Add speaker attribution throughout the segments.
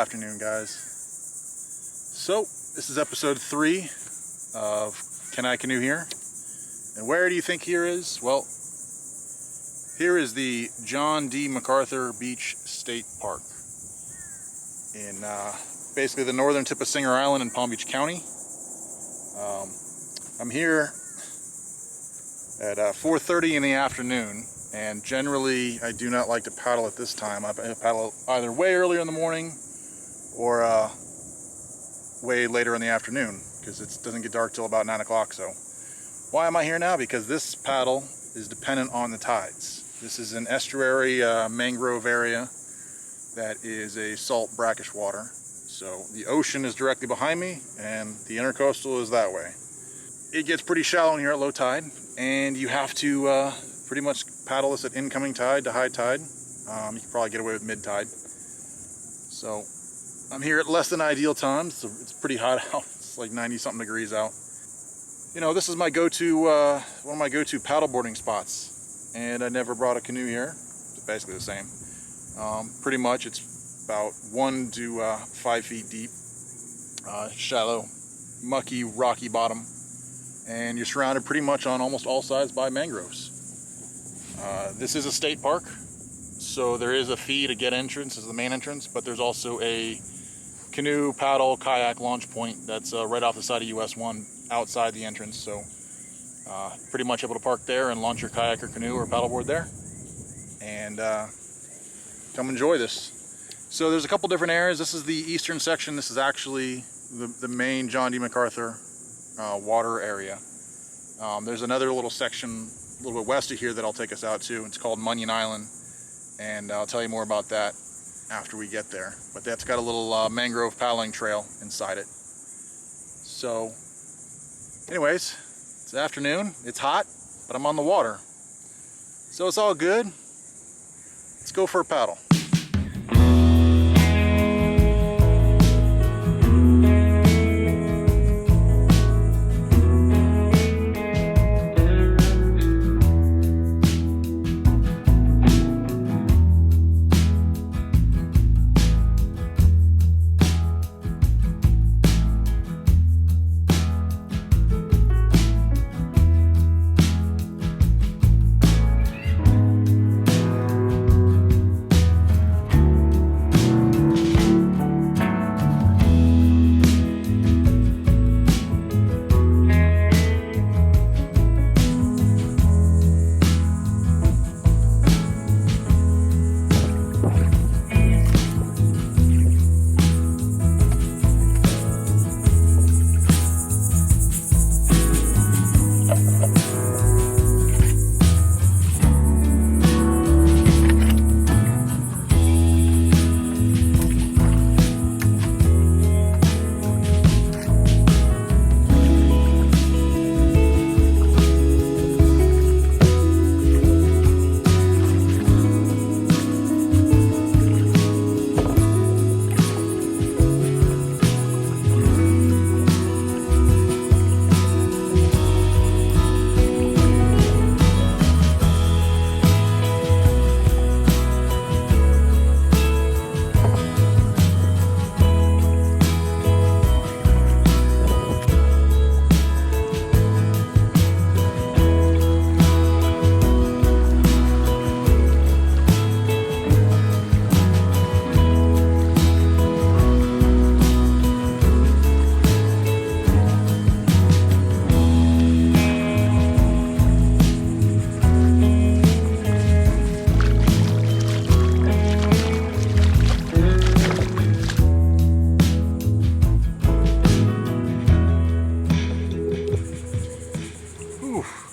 Speaker 1: afternoon, guys. So, this is episode 3 of Can I Canoe Here? And where do you think here is? Well, here is the John D. Macarthur Beach State Park in basically the northern tip of Singer Island in Palm Beach County. I'm here at 4:30 in the afternoon, and generally I do not like to paddle at this time. I paddle either way earlier in the morning or way later in the afternoon, because it doesn't get dark till about 9 o'clock. So why am I here now? Because this paddle is dependent on the tides. This is an estuary mangrove area that is a salt brackish water. So the ocean is directly behind me and the intercoastal is that way. It gets pretty shallow in here at low tide, and you have to pretty much paddle this at incoming tide to high tide. You can probably get away with mid tide. So I'm here at less than ideal times. It's pretty hot out. It's like 90 something degrees out. You know, this is my go-to, one of my go-to paddleboarding spots, and I never brought a canoe here. It's basically the same. Pretty much it's about 1 to 5 feet deep, shallow, mucky, rocky bottom, and you're surrounded pretty much on almost all sides by mangroves. This is a state park, so there is a fee to get entrance as the main entrance, but there's also a canoe, paddle, kayak launch point that's right off the side of US 1 outside the entrance. So pretty much able to park there and launch your kayak or canoe or paddleboard there and come enjoy this. So there's a couple different areas. This is the eastern section. This is actually the main John D. Macarthur water area. There's another little section a little bit west of here that I'll take us out to. It's called Munyon Island, and I'll tell you more about that after we get there. But that's got a little mangrove paddling trail inside it. So anyways, it's afternoon, it's hot, but I'm on the water, so it's all good. Let's go for a paddle.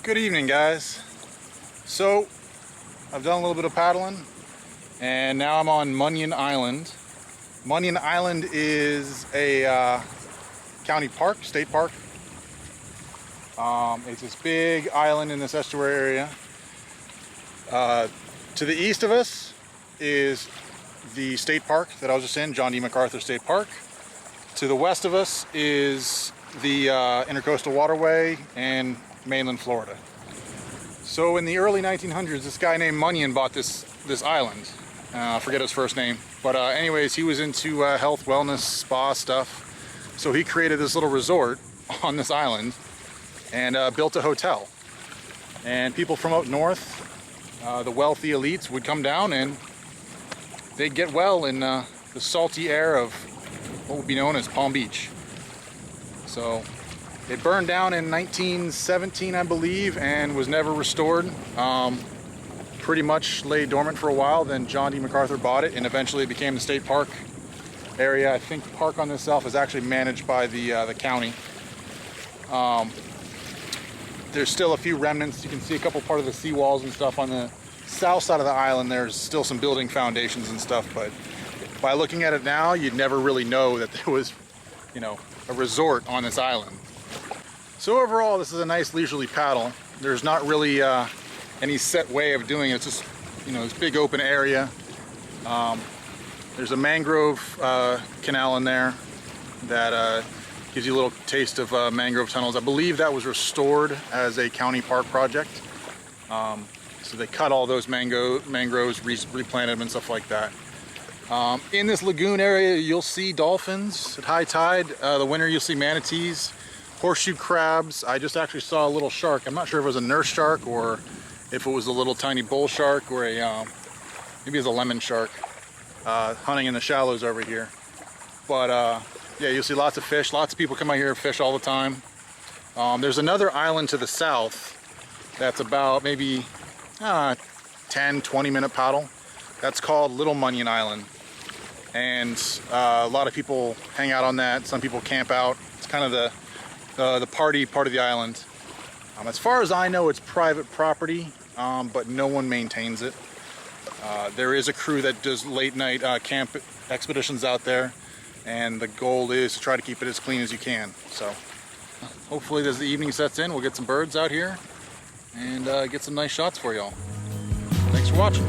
Speaker 1: Good evening, guys. So I've done a little bit of paddling, and now I'm on Munyon Island. Munyon Island is a county park, state park. It's this big island in this estuary area. To the east of us is the state park that I was just in, John D. Macarthur State Park. To the west of us is the Intercoastal Waterway and mainland Florida. So in the early 1900s, this guy named Munyon bought this island, I forget his first name, but anyways, he was into health, wellness, spa stuff. So he created this little resort on this island and built a hotel. And people from out north, the wealthy elites, would come down and they'd get well in the salty air of what would be known as Palm Beach. So it burned down in 1917, I believe, and was never restored. Pretty much lay dormant for a while. Then John D. Macarthur bought it, and eventually it became the state park area. I think the park on itself is actually managed by the county. There's still a few remnants. You can see a couple part of the seawalls and stuff on the south side of the island. There's still some building foundations and stuff, but by looking at it now, you'd never really know that there was, you know, a resort on this island. So overall, this is a nice leisurely paddle. There's not really any set way of doing it. It's just, you know, this big open area. There's a mangrove canal in there that gives you a little taste of mangrove tunnels. I believe that was restored as a county park project. So they cut all those mangroves, replanted them and stuff like that. In this lagoon area, you'll see dolphins at high tide. The winter, you'll see manatees, horseshoe crabs. I just actually saw a little shark. I'm not sure if it was a nurse shark or if it was a little tiny bull shark or a maybe it was a lemon shark hunting in the shallows over here. But yeah, you'll see lots of fish. Lots of people come out here and fish all the time. There's another island to the south that's about maybe 10-20 minute paddle. That's called Little Munyon Island, and a lot of people hang out on that. Some people camp out. It's kind of the party part of the island. As far as I know, it's private property, but no one maintains it. There is a crew that does late night camp expeditions out there, and the goal is to try to keep it as clean as you can. So hopefully as the evening sets in, we'll get some birds out here and get some nice shots for y'all. Thanks for watching.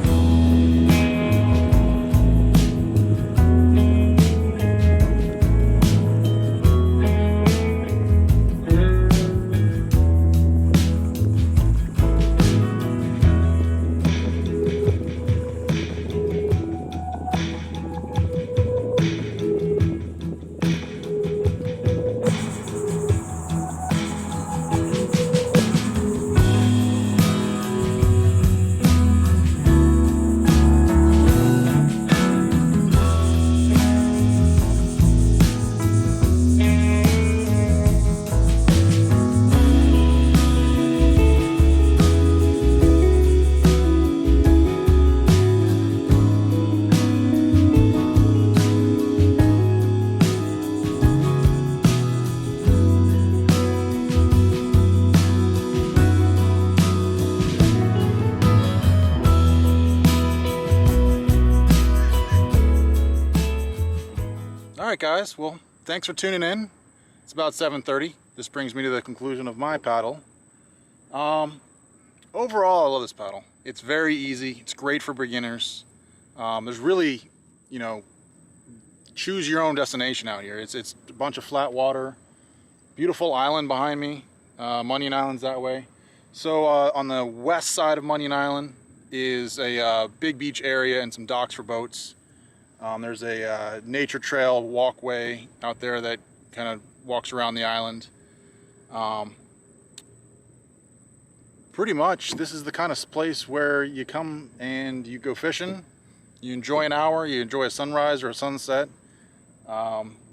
Speaker 1: Alright guys, well, thanks for tuning in. It's about 7:30. This brings me to the conclusion of my paddle. Overall, I love this paddle. It's very easy. It's great for beginners. There's really, you know, choose your own destination out here. It's a bunch of flat water. Beautiful island behind me. Munyon Island's that way. So on the west side of Munyon Island is a big beach area and some docks for boats. There's a nature trail walkway out there that kind of walks around the island. Pretty much this is the kind of place where you come and you go fishing, you enjoy an hour, you enjoy a sunrise or a sunset.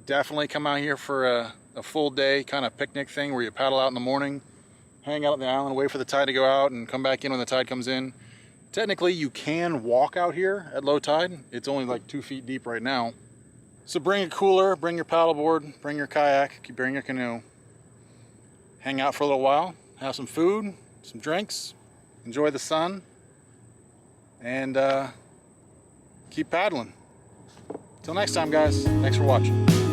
Speaker 1: Definitely come out here for a full day kind of picnic thing where you paddle out in the morning, hang out on the island, wait for the tide to go out and come back in when the tide comes in. Technically, you can walk out here at low tide. It's only like 2 feet deep right now. So bring a cooler, bring your paddleboard, bring your kayak, bring your canoe. Hang out for a little while, have some food, some drinks, enjoy the sun, and keep paddling. Till next time, guys. Thanks for watching.